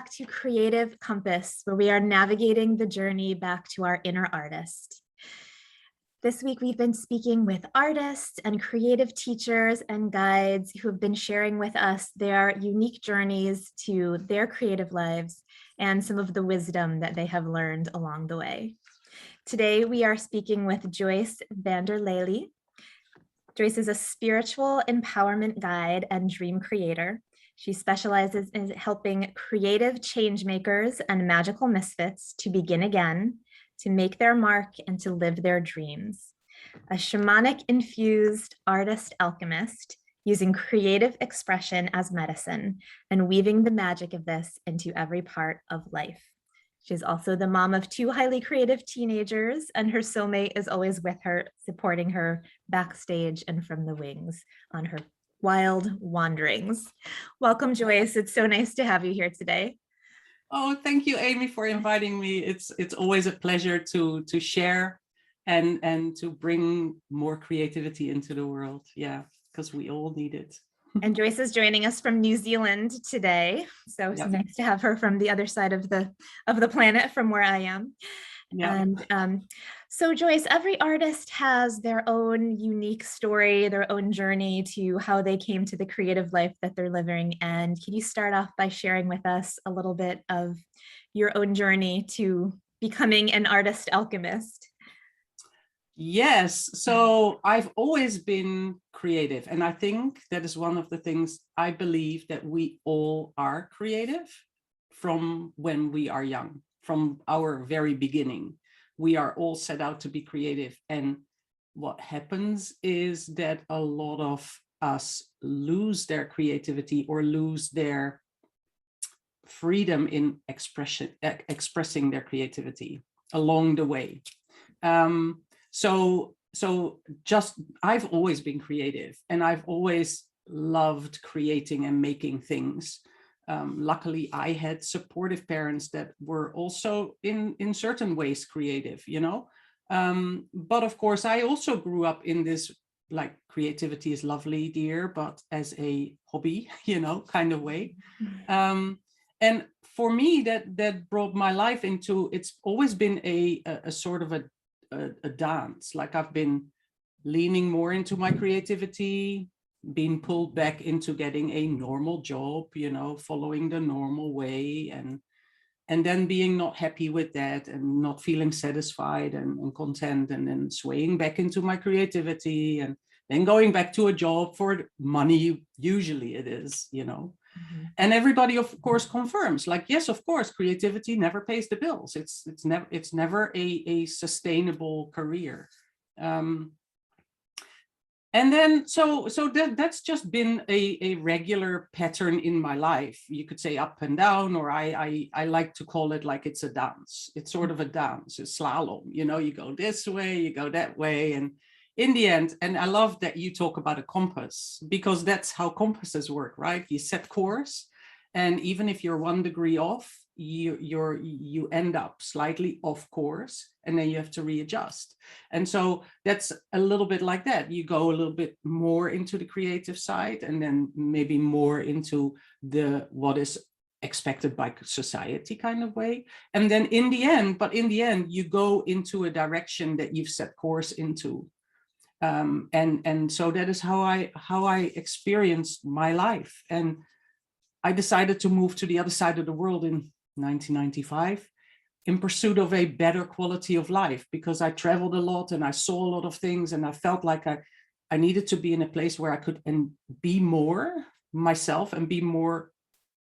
back to Creative Compass, where we are navigating the journey back to our inner artist. This week, we've been speaking with artists and creative teachers and guides who have been sharing with us their unique journeys to their creative lives and some of the wisdom that they have learned along the way. Today, we are speaking with Joyce Lely. Joyce is a spiritual empowerment guide and dream creator. She specializes in helping creative change makers and magical misfits to begin again, to make their mark, and to live their dreams. A shamanic-infused artist alchemist, using creative expression as medicine and weaving the magic of this into every part of life. She's also the mom of 2 highly creative teenagers, and her soulmate is always with her, supporting her backstage and from the wings on her wild wanderings. Welcome, Joyce. It's so nice to have you here today. Oh, thank you, Aimee, for inviting me. It's always a pleasure to share and to bring more creativity into the world. Yeah, because we all need it. And Joyce is joining us from New Zealand today. So it's nice to have her from the other side of the planet from where I am. Yeah. And so Joyce, every artist has their own unique story, their own journey to how they came to the creative life that they're living. And can you start off by sharing with us a little bit of your own journey to becoming an artist alchemist? Yes, so I've always been creative, and I think that is one of the things I believe, that we all are creative from when we are young. From our very beginning, we are all set out to be creative. And what happens is that a lot of us lose their creativity or lose their freedom in expressing their creativity along the way. So I've always been creative, and I've always loved creating and making things. Luckily, I had supportive parents that were also in certain ways creative, you know. But of course, I also grew up in this, like, creativity is lovely, dear, but as a hobby, you know, kind of way. And for me, that brought my life into, it's always been a sort of a dance. Like, I've been leaning more into my creativity, being pulled back into getting a normal job, you know, following the normal way, and then being not happy with that and not feeling satisfied and content, and then swaying back into my creativity, and then going back to a job for money, usually it is, you know. Mm-hmm. And everybody, of course, confirms, like, yes, of course, creativity never pays the bills. It's never a sustainable career. And then, so that's just been a regular pattern in my life. You could say up and down, or I like to call it like it's a dance. It's sort of a dance, a slalom. You know, you go this way, you go that way, and in the end, and I love that you talk about a compass, because that's how compasses work, right? You set course, and even if you're 1 degree off, you end up slightly off course, and then you have to readjust. And so that's a little bit like that. You go a little bit more into the creative side, and then maybe more into the what is expected by society kind of way. And then in the end, you go into a direction that you've set course into. And so that is how I experienced my life. And I decided to move to the other side of the world in 1995 in pursuit of a better quality of life, because I traveled a lot and I saw a lot of things, and I felt like I needed to be in a place where I could be more myself and be more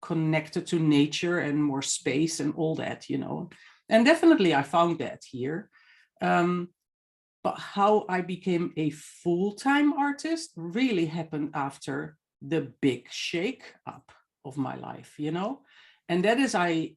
connected to nature and more space and all that, you know. And definitely I found that here. But how I became a full-time artist really happened after the big shake up of my life, you know. And that is, I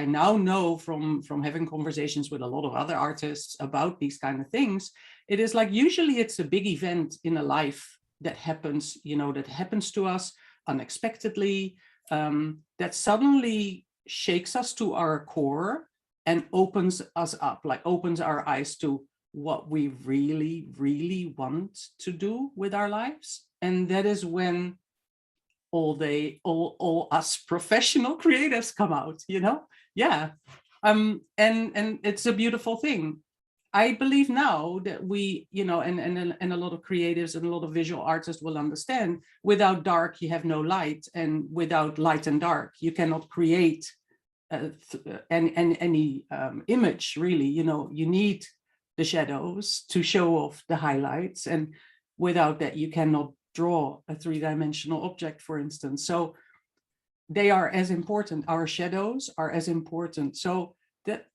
now know from having conversations with a lot of other artists about these kind of things, it is like, usually it's a big event in a life that happens, you know, that happens to us unexpectedly, that suddenly shakes us to our core and opens us up, like opens our eyes to what we really, really want to do with our lives. And that is when all us professional creatives come out, yeah. And it's a beautiful thing. I believe now that we, and a lot of creatives and a lot of visual artists will understand, without dark you have no light, and without light and dark you cannot create any image, really. You need the shadows to show off the highlights, and without that you cannot draw a three-dimensional object, for instance. So they are as important. Our shadows are as important. So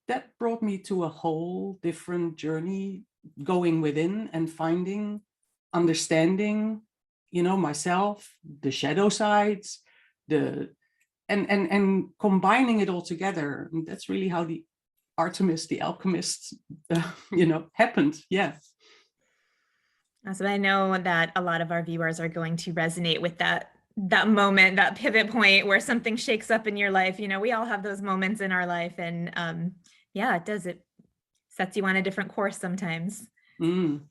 that brought me to a whole different journey, going within and finding, understanding, myself, the shadow sides, and combining it all together. And that's really how the Artemis, the alchemist, happened. Yeah. So I know that a lot of our viewers are going to resonate with that moment, that pivot point where something shakes up in your life. We all have those moments in our life, and yeah, it sets you on a different course sometimes. Awesome.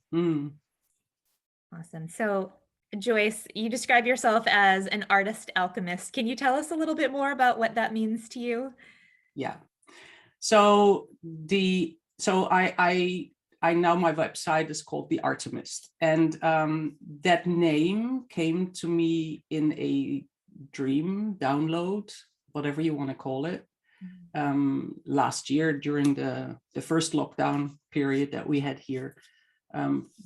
So Joyce, you describe yourself as an artist alchemist. Can you tell us a little bit more about what that means to you? Yeah. So I now, my website is called The Artemist, and that name came to me in a dream download, whatever you want to call it, last year during the first lockdown period that we had here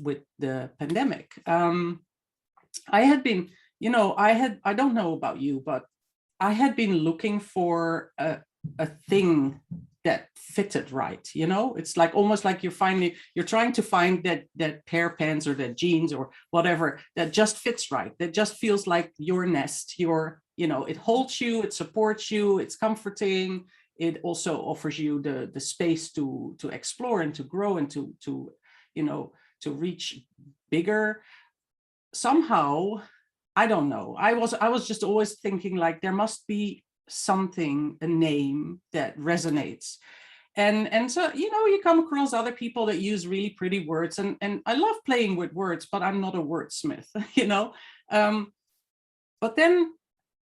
with the pandemic. I had been, I don't know about you, but I had been looking for a thing that fitted right. It's like almost like you're trying to find that pair of pants or that jeans or whatever that just fits right, that just feels like your nest, it holds you, it supports you, it's comforting. It also offers you the space to explore and to grow and to reach bigger. Somehow, I don't know, I was just always thinking like there must be something, a name that resonates. And so, you come across other people that use really pretty words, and I love playing with words, but I'm not a wordsmith, but then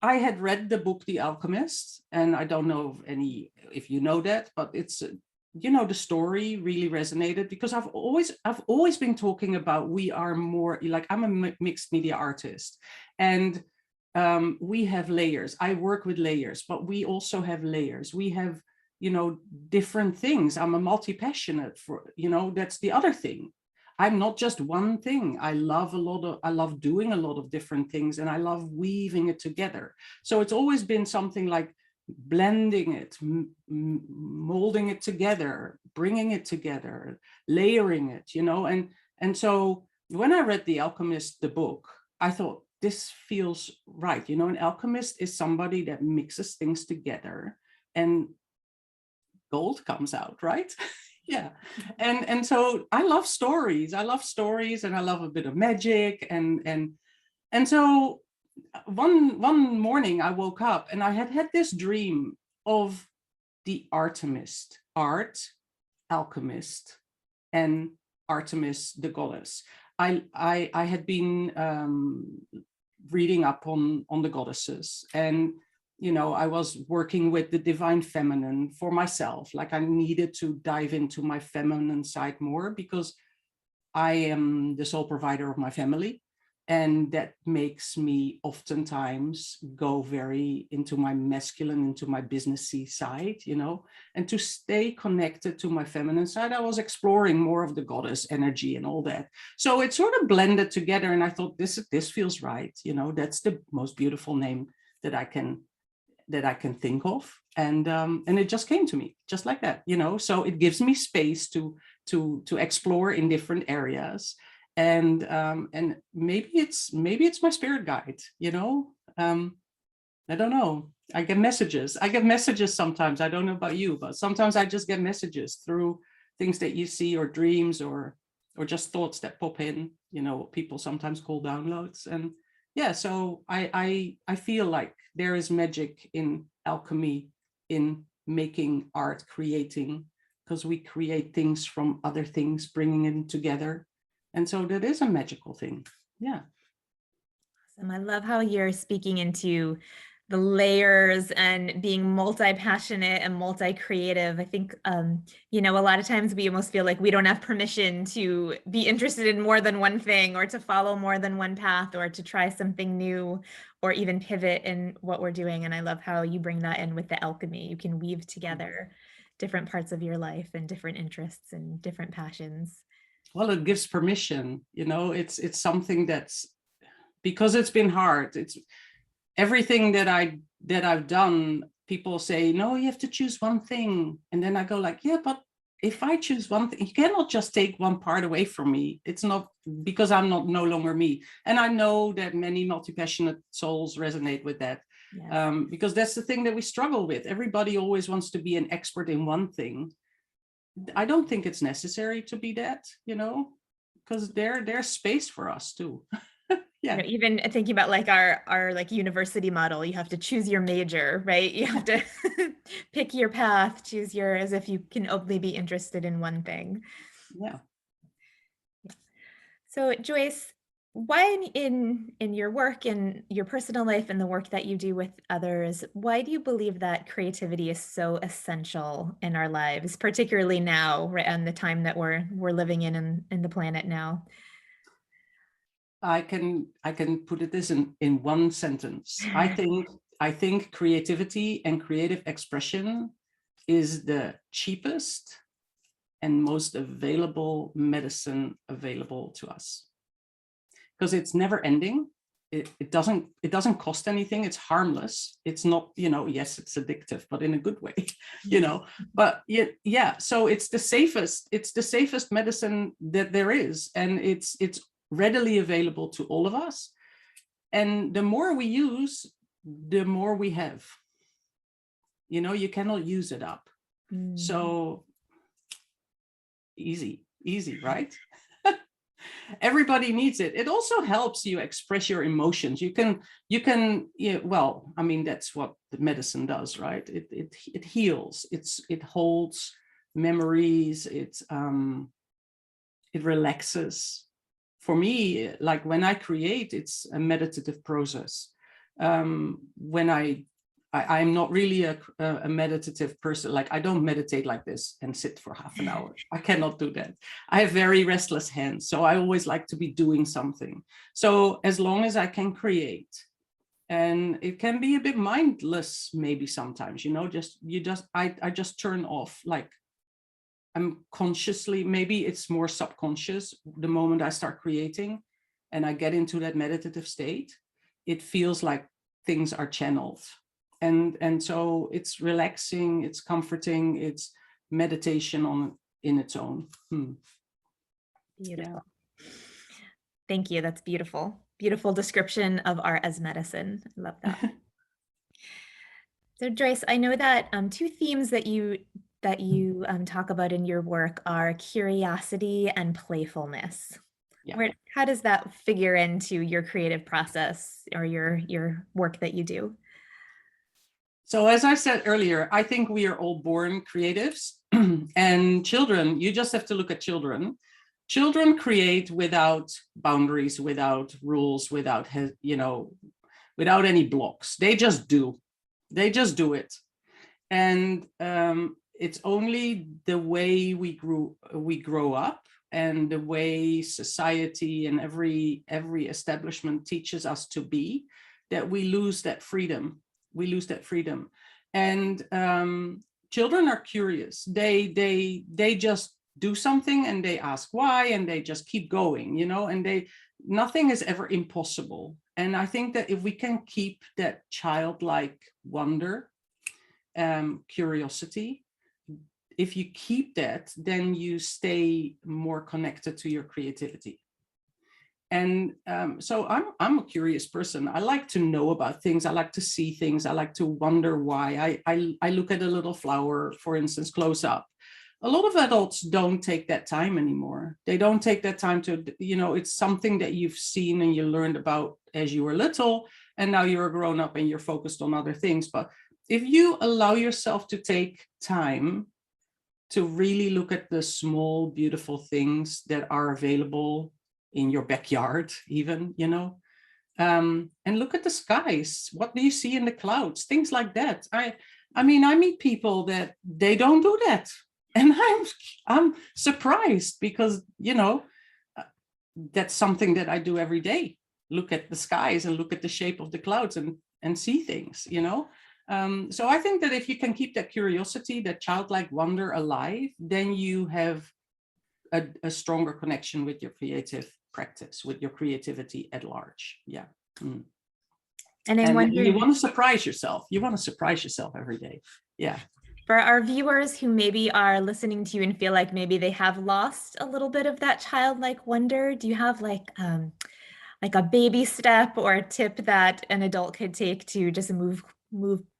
I had read the book The Alchemist, and I don't know if you know that, but it's the story really resonated because I've always been talking about, we are more like, I'm a mixed media artist, and we have layers. I work with layers, but we also have layers. We have, different things. I'm a multi-passionate for, that's the other thing. I'm not just one thing. I love doing a lot of different things, and I love weaving it together. So it's always been something like blending it, molding it together, bringing it together, layering it, and so when I read The Alchemist, the book, I thought, this feels right. An alchemist is somebody that mixes things together and gold comes out, right? Yeah. And so I love stories. And I love a bit of magic. And so one morning I woke up and I had this dream of the Artemist, art, alchemist, and Artemis, the goddess. I had been reading up on the goddesses, and I was working with the divine feminine for myself. Like, I needed to dive into my feminine side more because I am the sole provider of my family, and that makes me oftentimes go very into my masculine, into my businessy side, and to stay connected to my feminine side, I was exploring more of the goddess energy and all that. So it sort of blended together, and I thought, this feels right. That's the most beautiful name that I can think of, and it just came to me just like that. So it gives me space to explore in different areas. And maybe it's my spirit guide, I don't know. I get messages sometimes. I don't know about you, but sometimes I just get messages through things that you see, or dreams, or just thoughts that pop in, people sometimes call downloads. And yeah, so I feel like there is magic in alchemy, in making art, creating, because we create things from other things, bringing it together. And so that is a magical thing. Yeah. Awesome. I love how you're speaking into the layers and being multi-passionate and multi-creative. I think, a lot of times we almost feel like we don't have permission to be interested in more than one thing or to follow more than one path or to try something new or even pivot in what we're doing. And I love how you bring that in with the alchemy. You can weave together different parts of your life and different interests and different passions. Well, it gives permission, it's something that's, because it's been hard. It's everything that I've done. People say, no, you have to choose one thing. And then I go like, yeah, but if I choose one thing, you cannot just take one part away from me. It's not, because I'm not no longer me. And I know that many multi-passionate souls resonate with that. Yes. Because that's the thing that we struggle with. Everybody always wants to be an expert in one thing. I don't think it's necessary to be that, because there's space for us too. Yeah. Even thinking about like our like university model, you have to choose your major, right? You have to pick your path, choose your, as if you can only be interested in one thing. Yeah. So Joyce, why in your work, in your personal life and the work that you do with others, why do you believe that creativity is so essential in our lives, particularly now, right, and the time that we're living in the planet now? I can put it this in one sentence. I think creativity and creative expression is the cheapest and most available medicine available to us, because it's never ending. It doesn't cost anything. It's harmless. It's not, yes, it's addictive, but in a good way, but yeah. So it's the safest medicine that there is. And it's readily available to all of us. And the more we use, the more we have. You cannot use it up. So easy, right? Everybody needs it. It also helps you express your emotions. You can, well, I mean, that's what the medicine does, right? It heals. It holds memories. It relaxes. For me, like when I create, it's a meditative process. When I'm not really a meditative person. Like I don't meditate like this and sit for half an hour. I cannot do that. I have very restless hands. So I always like to be doing something. So as long as I can create, and it can be a bit mindless, maybe sometimes, I just turn off, like I'm consciously, maybe it's more subconscious, the moment I start creating and I get into that meditative state, it feels like things are channeled. And so it's relaxing, it's comforting, it's meditation in its own. Beautiful. Yeah. Thank you. That's beautiful. Beautiful description of art as medicine. I love that. So Joyce, I know that two themes that you talk about in your work are curiosity and playfulness. Yeah. How does that figure into your creative process or your work that you do? So as I said earlier, I think we are all born creatives. And children, you just have to look at children. Children create without boundaries, without rules, without any blocks. They just do. They just do it. And it's only the way we grow up and the way society and every establishment teaches us to be, that we lose that freedom. And children are curious. They just do something and they ask why, and they just keep going, and nothing is ever impossible. And I think that if we can keep that childlike wonder, curiosity, if you keep that, then you stay more connected to your creativity. And so I'm a curious person. I like to know about things. I like to see things. I like to wonder why. I look at a little flower, for instance, close up. A lot of adults don't take that time anymore. They don't take that time to, it's something that you've seen and you learned about as you were little, and now you're a grown up and you're focused on other things. But if you allow yourself to take time to really look at the small, beautiful things that are available in your backyard, even, And look at the skies. What do you see in the clouds? Things like that. I mean, I meet people that they don't do that, and I'm surprised because, you know, that's something that I do every day. Look at the skies and look at the shape of the clouds and see things, you know. So I think that if you can keep that curiosity, that childlike wonder alive, then you have a stronger connection with your creative practice, with your creativity at large. Yeah. Mm. And I'm And wondering, you want to surprise yourself. You want to surprise yourself every day. Yeah. for our viewers who maybe are listening to you and feel like maybe they have lost a little bit of that childlike wonder, do you have like a baby step or a tip that an adult could take to just move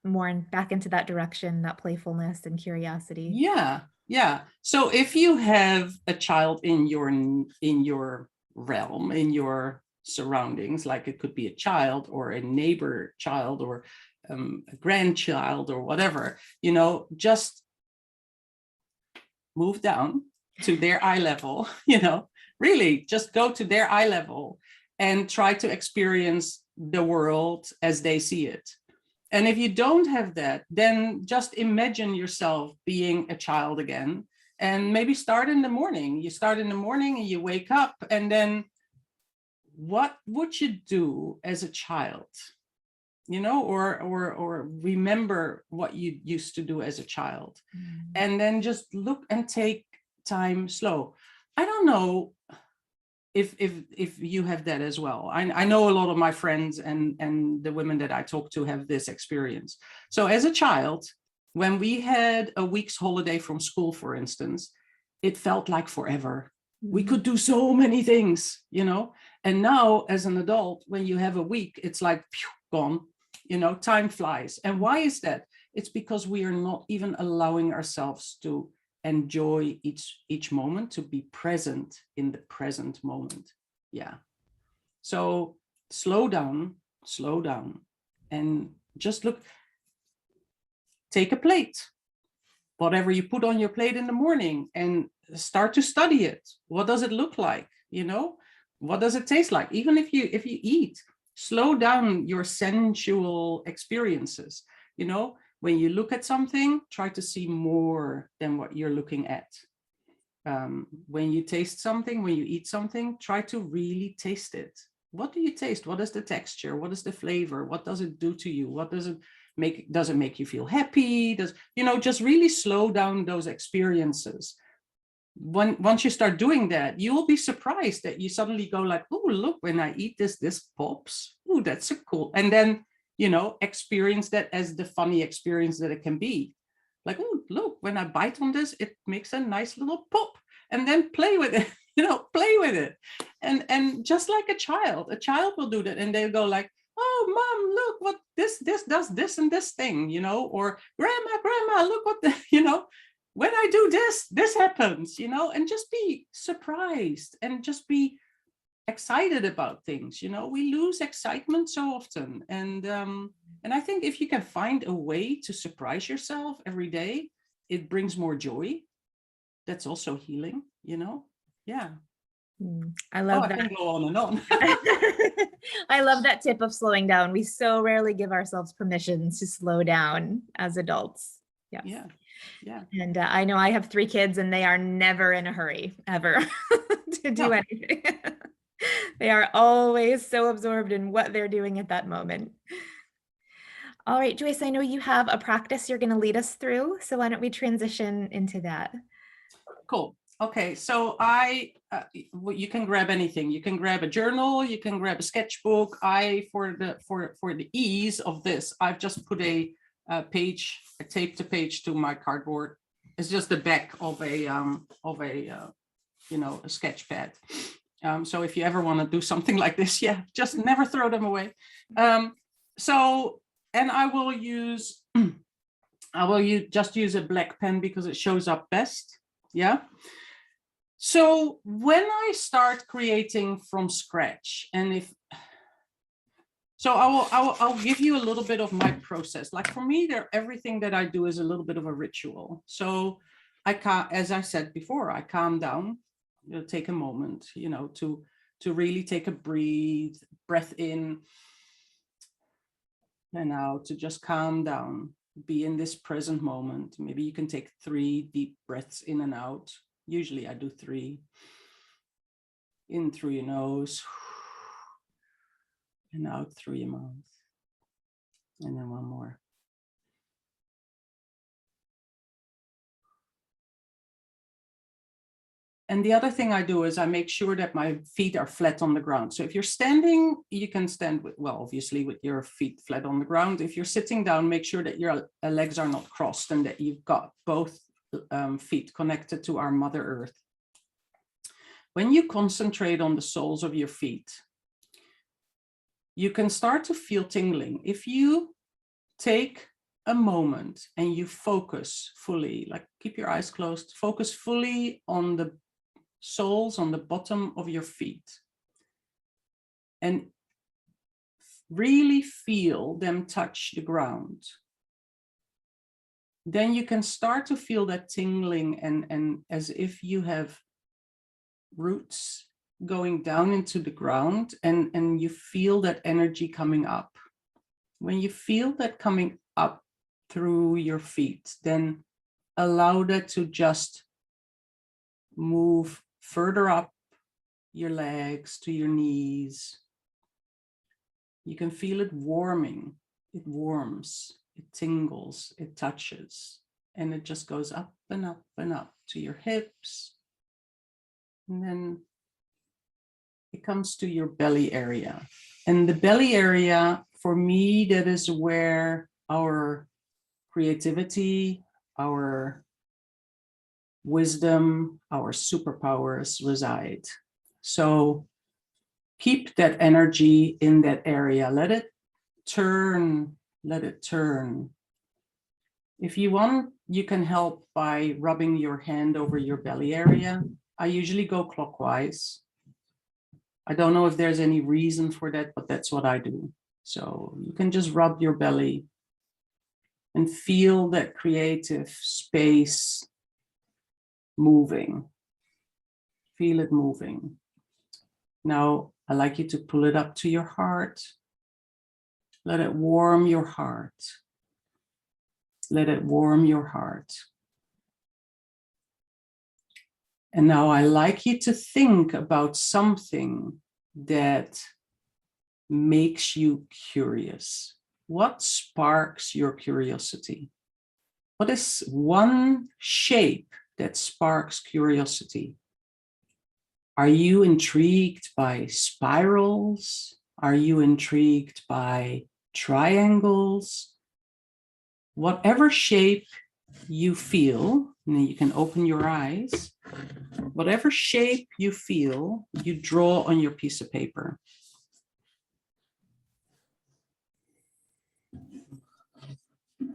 more back into that direction, that playfulness and curiosity? Yeah. Yeah. So if you have a child in your realm, in your surroundings, like it could be a child or a neighbor child or a grandchild or whatever, you know, just move down to their eye level, you know, really just go to their eye level and try to experience the world as they see it. And if you don't have that, then just imagine yourself being a child again, and maybe start in the morning. You start in the morning and you wake up, and then what would you do as a child? You know, or remember what you used to do as a child. And then just look and take time slow. I don't know if you have that as well. I know a lot of my friends and the women that I talk to have this experience. So as a child, when we had a week's holiday from school, for instance, it felt like forever. We could do so many things, you know. And now as an adult, when you have a week, it's like phew, gone, you know, time flies. And why is that? It's because we are not even allowing ourselves to enjoy each moment, to be present in the present moment. Yeah. So slow down, and just look. Take a plate, whatever you put on your plate in the morning, and start to study it. What does it look like? You know, what does it taste like? Even if you eat, slow down your sensual experiences. You know, when you look at something, try to see more than what you're looking at. When you taste something, when you eat something, try to really taste it. What do you taste? What is the texture? What is the flavor? What does it do to you? What does it make? Does it make you feel happy? Does, you know, just really slow down those experiences. Once you start doing that, you will be surprised that you suddenly go like, oh, look, when I eat this, this pops. Oh, that's so cool. And then, you know, experience that as the funny experience that it can be. Like, oh, look, when I bite on this, it makes a nice little pop. And then play with it, you know, play with it. And just like a child will do that. And they'll go like, oh, mom, look what this does this and this thing, you know, or grandma, look what the, you know, when I do this happens, you know, and just be surprised and just be excited about things. You know, we lose excitement so often. And I think if you can find a way to surprise yourself every day, it brings more joy. That's also healing, you know? Yeah. I love that. I can go on and on. I love that tip of slowing down. We so rarely give ourselves permission to slow down as adults. Yes. Yeah. Yeah. And I know I have 3 kids and they are never in a hurry, ever, to do anything. They are always so absorbed in what they're doing at that moment. All right, Joyce, I know you have a practice you're going to lead us through. So why don't we transition into that? Cool. Okay, so you can grab anything. You can grab a journal. You can grab a sketchbook. For the ease of this, I've just put a page. I taped a page to my cardboard. It's just the back of a you know, a sketch pad. So if you ever want to do something like this, yeah, just never throw them away. And I will use just use a black pen because it shows up best. Yeah. So when I start creating from scratch, I'll give you a little bit of my process. Like for me, everything that I do is a little bit of a ritual. So as I said before, I calm down, take a moment, you know, to to really take a breath in and out, to just calm down, be in this present moment. Maybe you can take 3 deep breaths in and out. Usually I do 3. In through your nose and out through your mouth. And then one more. And the other thing I do is I make sure that my feet are flat on the ground. So if you're standing, you can stand with, well, obviously with your feet flat on the ground. If you're sitting down, make sure that your legs are not crossed and that you've got both feet connected to our Mother Earth. When you concentrate on the soles of your feet, you can start to feel tingling. If you take a moment and you focus fully, like keep your eyes closed, focus fully on the soles on the bottom of your feet and really feel them touch the ground, then you can start to feel that tingling and as if you have roots going down into the ground and you feel that energy coming up. When you feel that coming up through your feet, then allow that to just move further up your legs to your knees. You can feel it warming. It warms, it tingles, it touches, and it just goes up and up and up to your hips. And then it comes to your belly area. And the belly area, for me, that is where our creativity, our wisdom, our superpowers reside. So keep that energy in that area. Let it turn, let it turn. If you want, you can help by rubbing your hand over your belly area. I usually go clockwise. I don't know if there's any reason for that, but that's what I do. So you can just rub your belly and feel that creative space moving. Feel it moving. Now, I'd like you to pull it up to your heart. Let it warm your heart. Let it warm your heart. And now I like you to think about something that makes you curious. What sparks your curiosity? What is one shape that sparks curiosity? Are you intrigued by spirals? Are you intrigued by triangles? Whatever shape you feel, and then you can open your eyes. Whatever shape you feel, you draw on your piece of paper.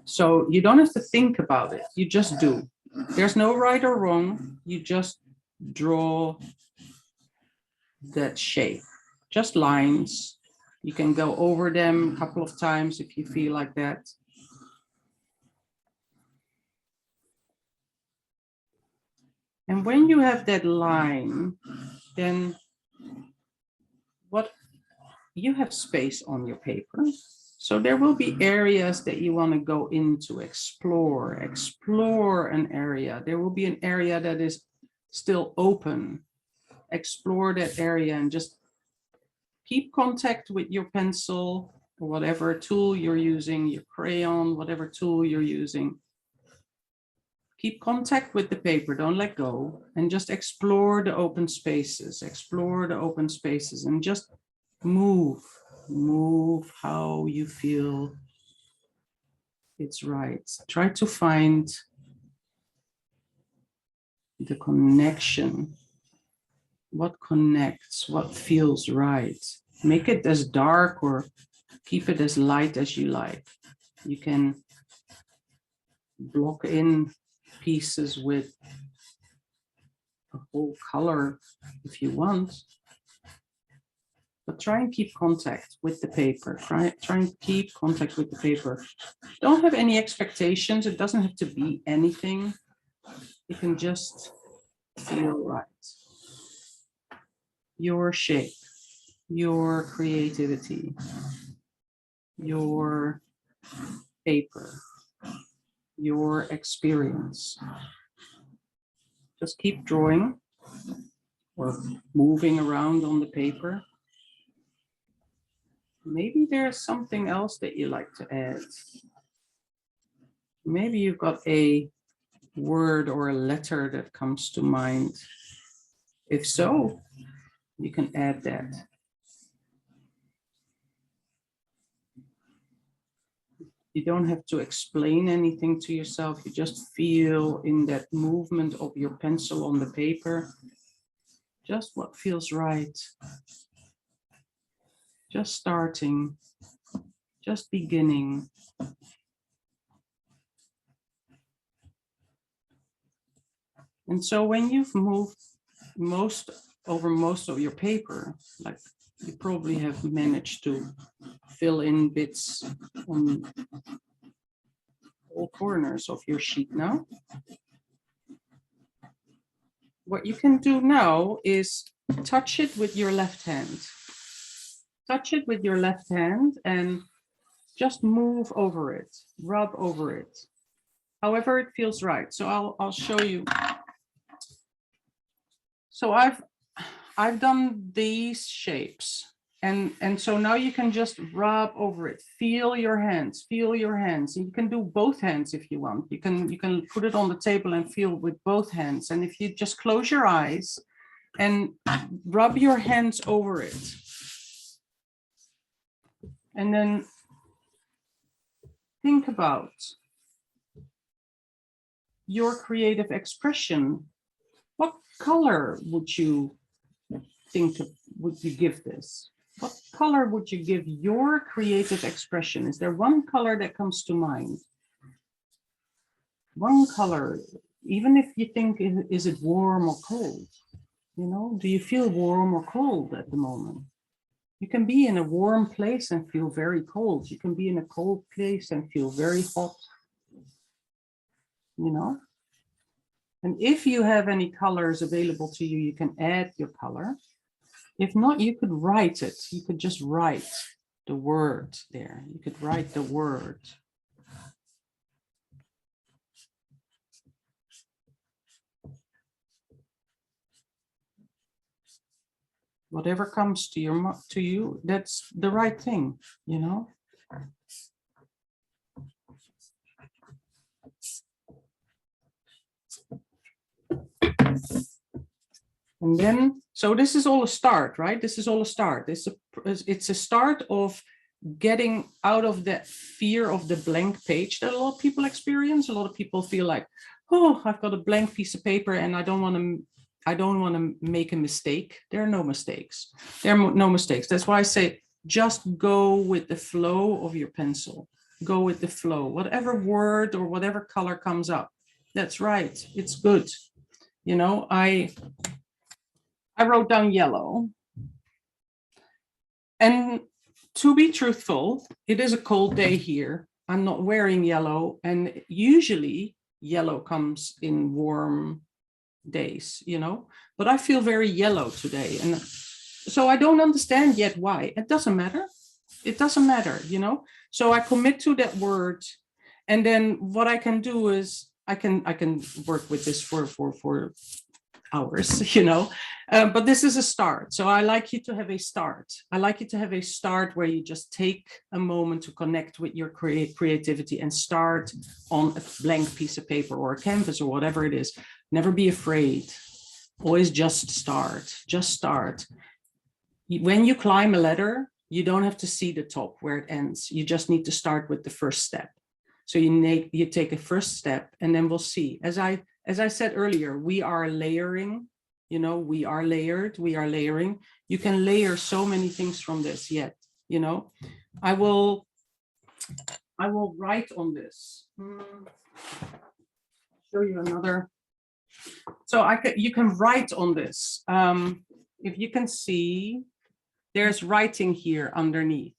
So you don't have to think about it, you just do. There's no right or wrong, you just draw that shape, just lines. You can go over them a couple of times if you feel like that. And when you have that line, then what you have space on your paper. So there will be areas that you want to go into, explore an area. There will be an area that is still open. Explore that area and just keep contact with your pencil or whatever tool you're using, your crayon, whatever tool you're using. Keep contact with the paper, don't let go, and just explore the open spaces, and just move how you feel it's right. Try to find the connection. What connects, what feels right. Make it as dark or keep it as light as you like. You can block in pieces with a whole color if you want. But try and keep contact with the paper. Try and keep contact with the paper. Don't have any expectations. It doesn't have to be anything. It can just feel right. your shape, your creativity, your paper, your experience. Just keep drawing or moving around on the paper. Maybe there's something else that you like to add. Maybe you've got a word or a letter that comes to mind. If so, you can add that. You don't have to explain anything to yourself. You just feel in that movement of your pencil on the paper, just what feels right. Just starting, just beginning. And so when you've moved most of your paper, like you probably have managed to fill in bits on all corners of your sheet now. What you can do now is touch it with your left hand. Touch it with your left hand and just move over it, rub over it, however it feels right. So I'll show you. So I've done these shapes. And so now you can just rub over it. Feel your hands, feel your hands. You can do both hands if you want. You can put it on the table and feel with both hands. And if you just close your eyes and rub your hands over it. And then think about your creative expression. What color would you think of, would you give this? What color would you give your creative expression? Is there one color that comes to mind? One color, even if you think, is it warm or cold? You know, do you feel warm or cold at the moment? You can be in a warm place and feel very cold. You can be in a cold place and feel very hot, you know? And if you have any colors available to you, you can add your color. If not, you could write it. You could just write the word there. You could write the word. Whatever comes to you, that's the right thing, you know? And then, so this is all a start, right? This is all a start. It's a start of getting out of that fear of the blank page that a lot of people experience. A lot of people feel like, oh, I've got a blank piece of paper and I don't want to make a mistake. There are no mistakes. There are no mistakes. That's why I say, just go with the flow of your pencil. Go with the flow. Whatever word or whatever color comes up, that's right. It's good. You know, I wrote down yellow. And to be truthful, it is a cold day here. I'm not wearing yellow, and usually yellow comes in warm days, you know, but I feel very yellow today. And so I don't understand yet why. It doesn't matter. It doesn't matter, you know. So I commit to that word. And then what I can do is I can work with this for hours, you know, but this is a start. So I like you to have a start. I like you to have a start where you just take a moment to connect with your creativity and start on a blank piece of paper or a canvas or whatever it is. Never be afraid. Always just start. Just start. When you climb a ladder, you don't have to see the top where it ends. You just need to start with the first step. So you take a first step, and then we'll see. As I said earlier, we are layering, you know, we are layered, we are layering. You can layer so many things from this yet, you know. I will write on this. Show you another. So you can write on this. If you can see, there's writing here underneath.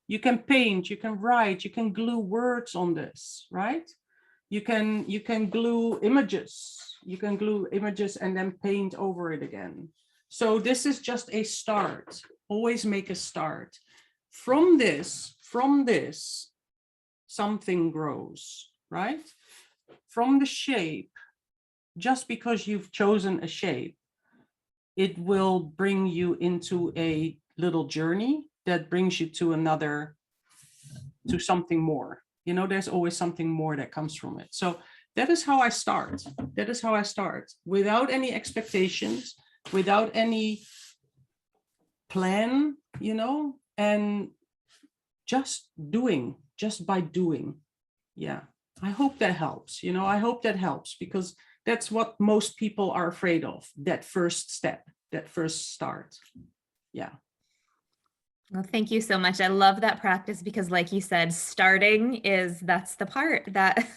You can paint, you can write, you can glue words on this, right? You can glue images. You can glue images and then paint over it again. So this is just a start. Always make a start. From this, something grows, right? From the shape, just because you've chosen a shape, it will bring you into a little journey that brings you to to something more. There's always something more that comes from it. So that is how I start. That is how I start, without any expectations, without any plan, and just doing, just by doing. Yeah. I hope that helps. I hope that helps, because that's what most people are afraid of. That first step, that first start. Yeah. Well, thank you so much. I love that practice because, like you said, that's the part that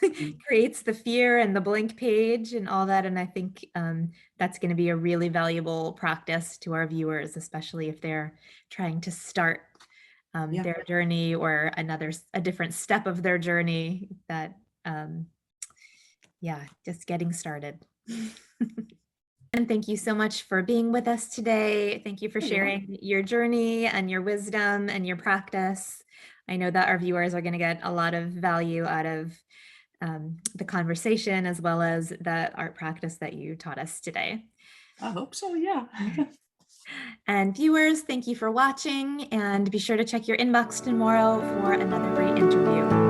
creates the fear and the blank page and all that. And I think that's going to be a really valuable practice to our viewers, especially if they're trying to start their journey or a different step of their journey. Just getting started. And thank you so much for being with us today. Thank you for sharing your journey and your wisdom and your practice. I know that our viewers are going to get a lot of value out of the conversation, as well as the art practice that you taught us today. I hope so, yeah. And viewers, thank you for watching, and be sure to check your inbox tomorrow for another great interview.